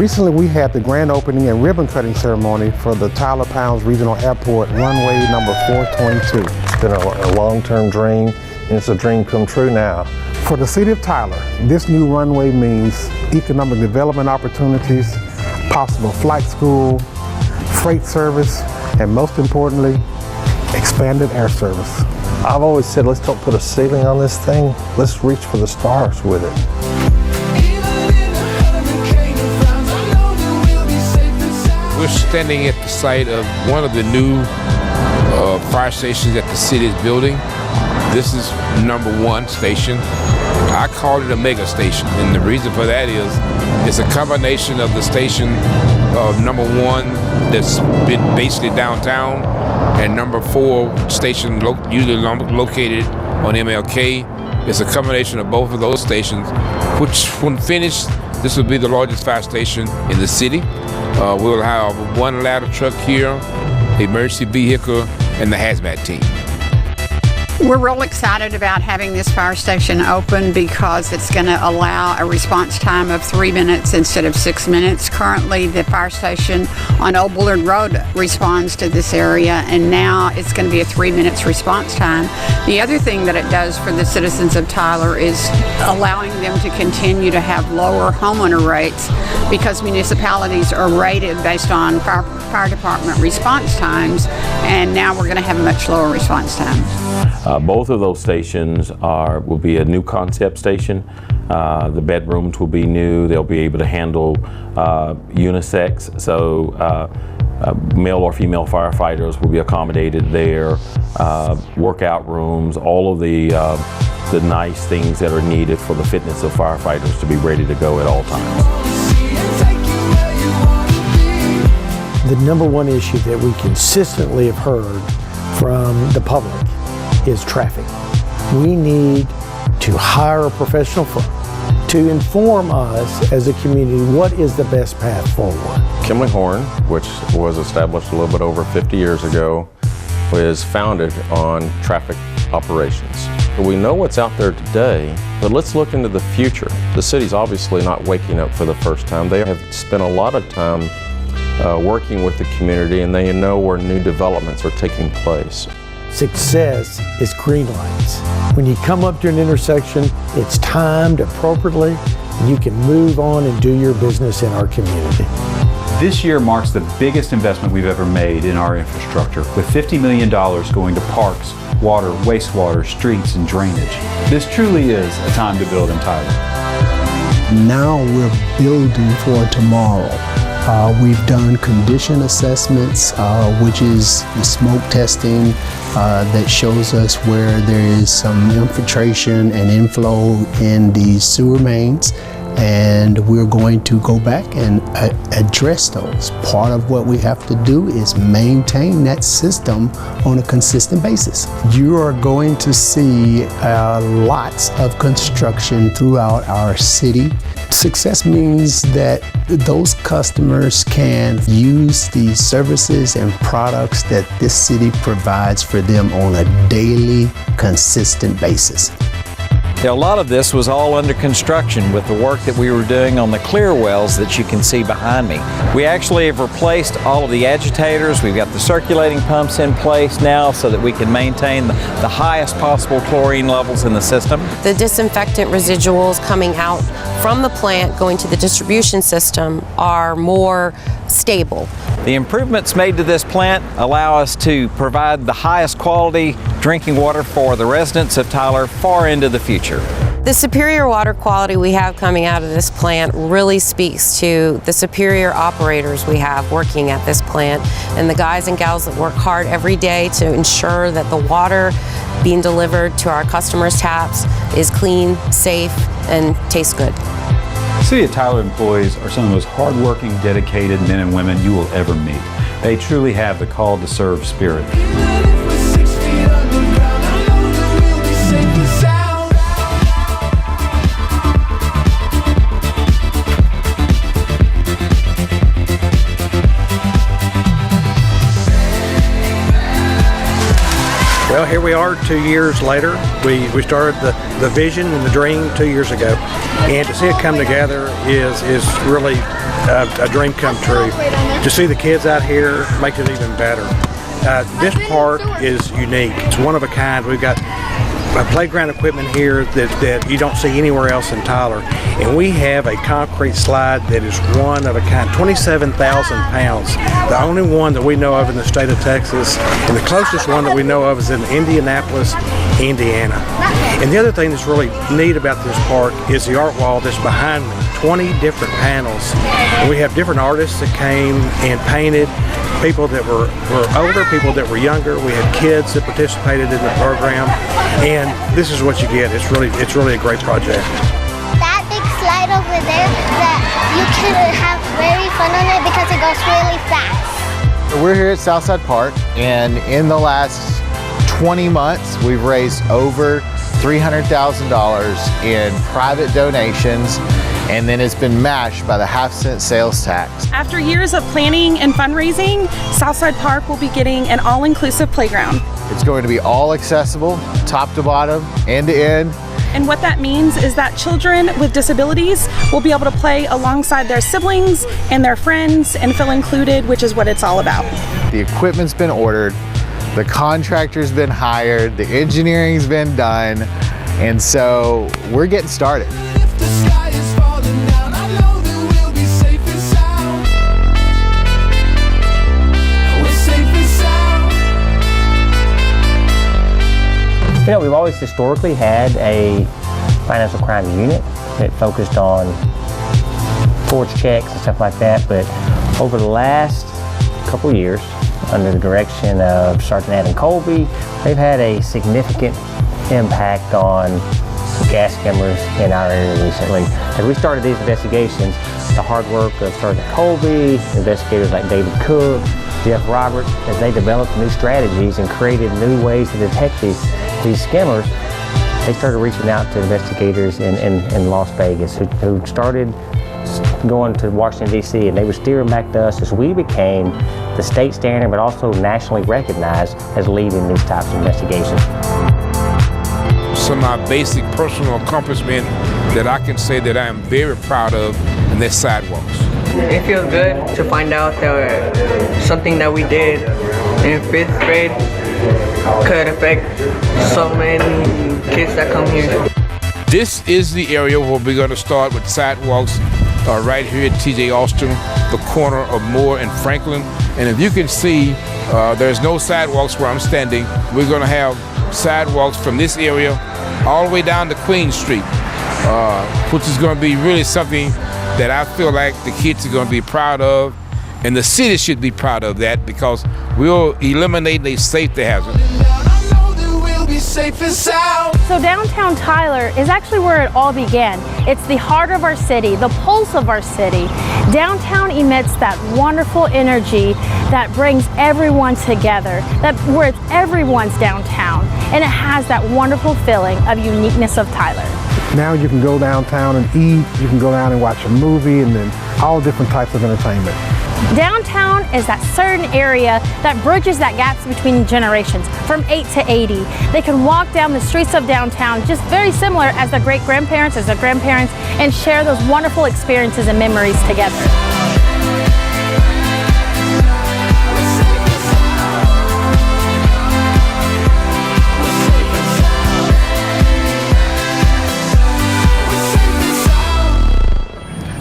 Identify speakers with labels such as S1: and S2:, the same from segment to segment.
S1: Recently, we had the grand opening and ribbon cutting ceremony for the Tyler Pounds Regional Airport runway number 422.
S2: It's been a long-term dream, and it's a dream come true now.
S1: For the City of Tyler, this new runway means economic development opportunities, possible flight school, freight service, and most importantly, expanded air service.
S2: I've always said, let's don't put a ceiling on this thing. Let's reach for the stars with it.
S3: We're standing at the site of one of the new fire stations that the city is building. This is #1 station. I call it a mega station, and the reason for that is it's a combination of the station of #1 that's been basically downtown and #4 station usually located on MLK. It's a combination of both of those stations, which when finished, this will be the largest fire station in the city. We'll have one ladder truck here, emergency vehicle, and the hazmat team.
S4: We're real excited about having this fire station open because it's going to allow a response time of 3 minutes instead of 6 minutes. Currently, the fire station on Old Bullard Road responds to this area, and now it's going to be a 3 minutes response time. The other thing that it does for the citizens of Tyler is allowing them to continue to have lower homeowner rates because municipalities are rated based on fire department response times, and now we're going to have a much lower response time.
S5: Both of those stations will be a new concept station. The bedrooms will be new. They'll be able to handle unisex, so male or female firefighters will be accommodated there. Workout rooms, all of the nice things that are needed for the fitness of firefighters to be ready to go at all times.
S6: The #1 issue that we consistently have heard from the public is traffic. We need to hire a professional firm to inform us as a community what is the best path forward.
S2: Kimley Horn, which was established a little bit over 50 years ago, is founded on traffic operations. We know what's out there today, but let's look into the future. The city's obviously not waking up for the first time. They have spent a lot of time working with the community, and they know where new developments are taking place.
S6: Success is green lights. When you come up to an intersection, it's timed appropriately, and you can move on and do your business in our community.
S7: This year marks the biggest investment we've ever made in our infrastructure, with $50 million going to parks, water, wastewater, streets, and drainage. This truly is a time to build in Tyler.
S8: Now we're building for tomorrow. We've done condition assessments, which is the smoke testing that shows us where there is some infiltration and inflow in the sewer mains, and we're going to go back and address those. Part of what we have to do is maintain that system on a consistent basis. You are going to see lots of construction throughout our city. Success means that those customers can use the services and products that this city provides for them on a daily, consistent basis.
S9: A lot of this was all under construction with the work that we were doing on the clear wells that you can see behind me. We actually have replaced all of the agitators. We've got the circulating pumps in place now so that we can maintain the highest possible chlorine levels in the system.
S10: The disinfectant residuals coming out from the plant going to the distribution system are more stable.
S9: The improvements made to this plant allow us to provide the highest quality drinking water for the residents of Tyler far into the future.
S10: The superior water quality we have coming out of this plant really speaks to the superior operators we have working at this plant and the guys and gals that work hard every day to ensure that the water being delivered to our customers' taps is clean, safe, and tastes good.
S7: City of Tyler employees are some of the most hardworking, dedicated men and women you will ever meet. They truly have the call to serve spirit.
S11: Well, here we are 2 years later. We started the vision and the dream 2 years ago. And to see it come together is really a dream come true. To see the kids out here makes it even better. This park is unique. It's one of a kind. We've got playground equipment here that you don't see anywhere else in Tyler. And we have a concrete slide that is one of a kind, 27,000 pounds. The only one that we know of in the state of Texas, and the closest one that we know of is in Indianapolis, Indiana. And the other thing that's really neat about this park is the art wall that's behind me, 20 different panels. And we have different artists that came and painted, people that were older, people that were younger. We had kids that participated in the program, and this is what you get. It's really a great project.
S12: That big slide over there, that you can have very fun on it because it goes really fast.
S13: We're here at Southside Park, and in the last 20 months, we've raised over $300,000 in private donations, and then it's been matched by the half-cent sales tax.
S14: After years of planning and fundraising, Southside Park will be getting an all-inclusive playground.
S13: It's going to be all accessible, top to bottom, end to end.
S14: And what that means is that children with disabilities will be able to play alongside their siblings and their friends and feel included, which is what it's all about.
S13: The equipment's been ordered, the contractor's been hired, the engineering's been done, and so we're getting started.
S15: You know, we've always historically had a financial crime unit that focused on forged checks and stuff like that, but over the last couple of years, under the direction of Sergeant Adam Colby, they've had a significant impact on gas skimmers in our area recently. As we started these investigations, the hard work of Sergeant Colby, investigators like David Cook, Jeff Roberts, as they developed new strategies and created new ways to detect these skimmers, they started reaching out to investigators in Las Vegas who started going to Washington, D.C., and they were steering back to us as we became the state standard, but also nationally recognized as leading these types of investigations.
S3: Some of my basic personal accomplishment that I can say that I am very proud of, and that's sidewalks.
S16: It feels good to find out that something that we did in 5th grade could affect so many kids that come here.
S3: This is the area where we're going to start with sidewalks right here at T.J. Austin, the corner of Moore and Franklin. And if you can see, there's no sidewalks where I'm standing. We're going to have sidewalks from this area all the way down to Queen Street, which is going to be really something that I feel like the kids are going to be proud of, and the city should be proud of that, because we'll eliminate a safety hazard.
S17: So downtown Tyler is actually where it all began. It's the heart of our city, the pulse of our city. Downtown emits that wonderful energy that brings everyone together, where it's everyone's downtown, and it has that wonderful feeling of uniqueness of Tyler.
S1: Now you can go downtown and eat, you can go down and watch a movie, and then all different types of entertainment.
S17: Downtown is that certain area that bridges that gaps between generations from 8 to 80. They can walk down the streets of downtown just very similar as their great-grandparents, as their grandparents, and share those wonderful experiences and memories together.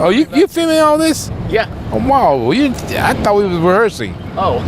S3: Oh, you filming all this?
S13: Yeah.
S3: Oh, wow. I thought we was rehearsing.
S13: Oh.